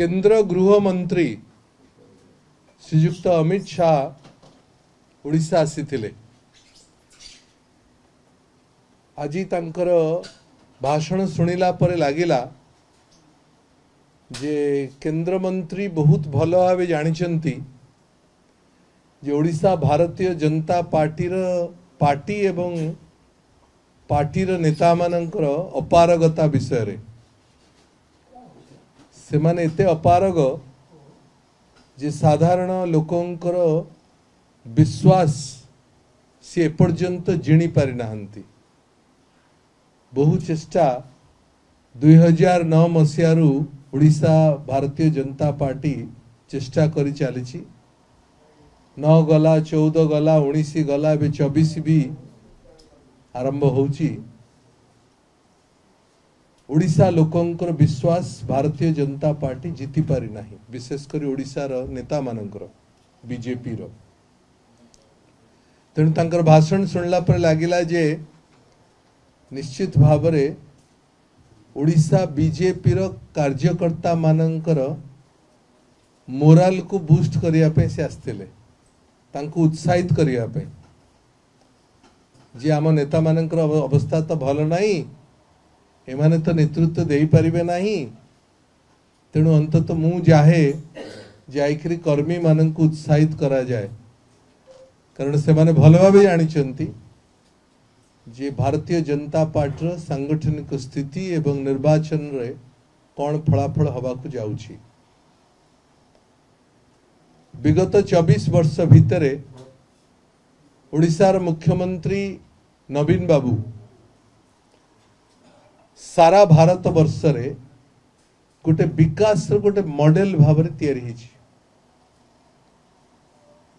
केंद्र गृह मंत्री श्रीयुक्त अमित शाह ओडिशा आसीथिले। आजी तांकर भाषण सुनिला परे लागिला जे केंद्र मंत्री बहुत भल भाव जानिचंती जे ओडिशा भारतीय जनता पार्टी एवं पार्टीर नेता मानकर अपारगता विषय रे से माने एते अपारग जे साधारण लोकंकर विश्वास सी एपर्यंत जिणी पारि नाहंती। बहु चेष्टा 2009 मसीहारू ओडिशा भारतीय जनता पार्टी चेष्टा करी चली 9 गला 14 गला 19 गला 24 भी आरंभ होची। ओडिशा लोकंकर विश्वास भारतीय जनता पार्टी जीति पारि नाही, विशेषकर ओडिशा रो नेता मानकर बीजेपी रो। तेणु तांकर भाषण सुनला पर लागिला जे निश्चित भावरे ओडिशा बीजेपी रो कार्यकर्ता मानकर मोराल को बूस्ट करिया पे से आस्थिले, तांको उत्साहित करिया पे जे आम नेता मानकर अवस्था तो भल नाही, एमाने तो नेतृत्व दे पारिबे नाही। तेणु अंतत मु जाहे जाइकरी कर्मी मानक उत्साहित करा जाए, कारण से माने भल भावे जानिचंती जे भारतीय जनता पार्टी सांगठनिक स्थिति एवं निर्वाचन रे कौन फलाफल हवा को जाउछि। विगत 24 वर्ष भितरे ओडिशार मुख्यमंत्री नवीन बाबू सारा भारत वर्ष रे गोटे विकास गोटे मॉडल भाव तैयारी होछि।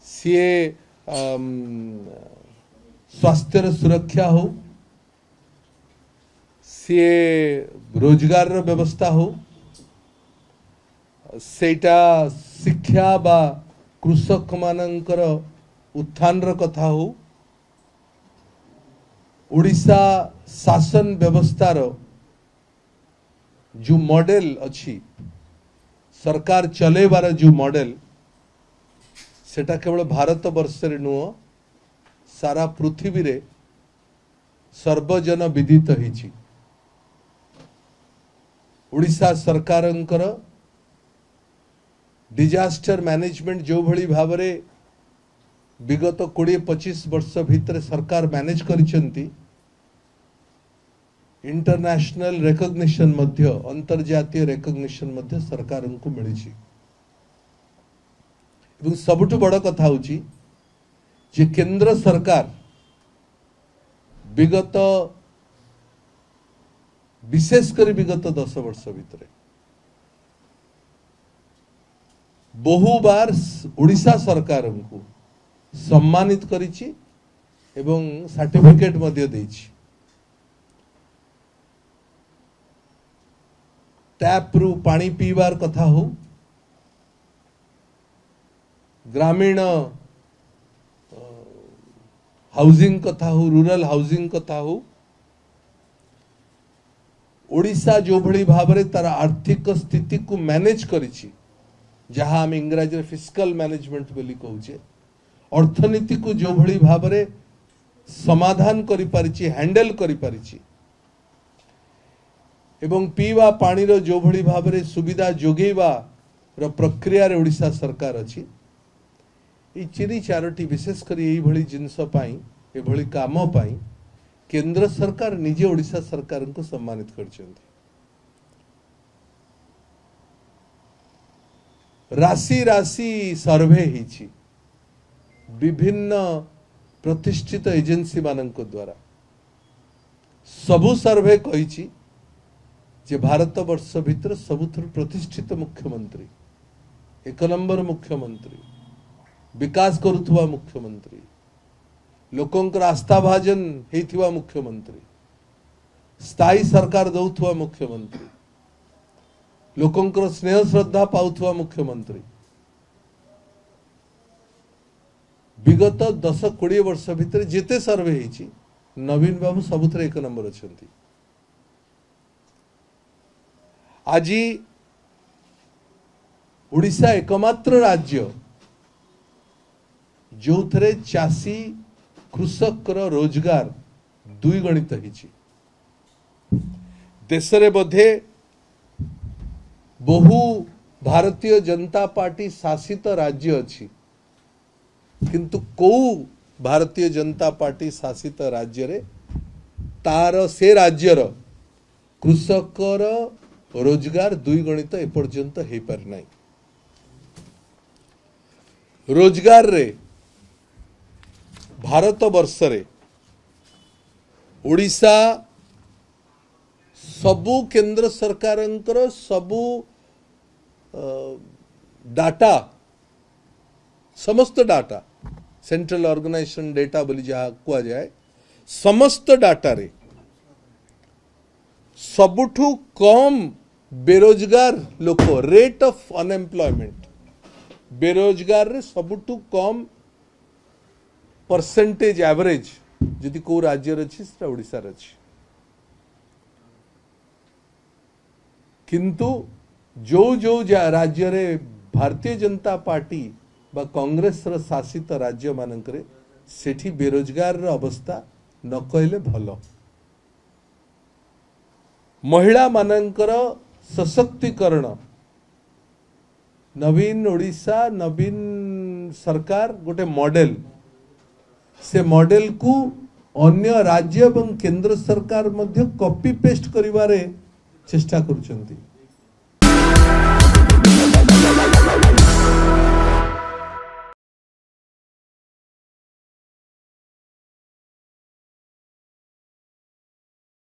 सीए स्वास्थ्य सुरक्षा हो, सीए रोजगार व्यवस्था हो, सेटा शिक्षा बा कृषक मानकर उत्थान कथा हो, ओडिशा शासन व्यवस्थार जो मॉडल अच्छी सरकार चलेबार जो मॉडल सेटा केवल भारत वर्ष रे नुह सारा पृथ्वी रे सर्वजन विदित होइछि। ओडिशा सरकारंकर डिजास्टर मैनेजमेंट जो भली भाव रे विगत 20-25 वर्ष भितर सरकार मैनेज करिसंती, इंटरनेशनल रेकग्निशन मध्य अंतर्जातीय रेकग्निशन मध्य सरकार को मिली। सबुठ बड़ कथा होची जे केंद्र सरकार विगत विशेषकर विगत 10 वर्ष भितर बहु बार ओडिशा सरकार को सम्मानित करिछि एवं सर्टिफिकेट मध्य देछि। टैप रु पानी पीवार कथा हो, ग्रामीण हाउसिंग कथा हो, रूरल हाउसिंग कथा हो, ओडिशा जो भली भाव रे तार आर्थिक स्थिति को मैनेज करिछि, जहां हम इंग्रजी रे फिस्कल मैनेजमेंट बोली कहूचे, अर्थनीति को जो भली भाव रे समाधान करि परिछि, हैंडल करि परिछि एवं पीवा पानी रो जो भली भाव रे सुविधा जोगेवा रो प्रक्रिया रे ओडिशा सरकार अछि। ए चिरी चारोटी विशेषकर यही भली जिनस पाई ए भली काम पाई केंद्र सरकार निजे ओडिशा सरकार को सम्मानित करछन्ती। राशि राशि सर्वे हिछि विभिन्न प्रतिष्ठित एजेंसी मानक द्वारा सबु सर्वे कहिछि जे भारत वर्ष भितर सबुथुर प्रतिष्ठित मुख्यमंत्री, 1 नंबर मुख्यमंत्री, विकास करुथुवा मुख्यमंत्री, लोकंकर आस्था भाजन हेथिवा मुख्यमंत्री, स्थायी सरकार दउथुवा मुख्यमंत्री, लोकंकर स्नेह श्रद्धा पाउथुवा मुख्यमंत्री विगत 10-20 वर्ष भितर जेते सर्वे हेछि नवीन बाबू सबुथरे 1 नंबर अछंती। आज ओडिशा एकमात्र राज्य जो थे चाषी कृषक रोजगार द्विगुणित होइछि। देश रे बोधे बहु भारतीय जनता पार्टी शासित राज्य अच्छी, किंतु को भारतीय जनता पार्टी शासित राज्य रे तार से राज्यर कृषकर रोजगार द्विगुणित एपर्यंत हो पारि नाही। रोजगार रे भारत वर्ष रे ओडिशा सबु केंद्र सरकारंकर सबु डाटा समस्त डाटा सेंट्रल ऑर्गेनाइजेशन डेटा बोली जहाँ कुआ जाए समस्त डाटा रे सबुठु कम बेरोजगार लोक रेट ऑफ अनएम्प्लॉयमेंट बेरोजगार रे सबुठु कम परसेंटेज एवरेज जदि को राज्य अच्छी से ओडिशा अच्छी। किंतु जो जो राज्य रे भारतीय जनता पार्टी बा कांग्रेस र शासित राज्य मानकरे सेठी बेरोजगार र अवस्था न कहले भलो। महिला मानकर सशक्तिकरण नवीन ओडिशा नवीन सरकार गोटे मॉडल से मॉडल को अन्य राज्य एवं केंद्र सरकार मध्य कॉपी पेस्ट करिवारे चेष्टा करुचंती।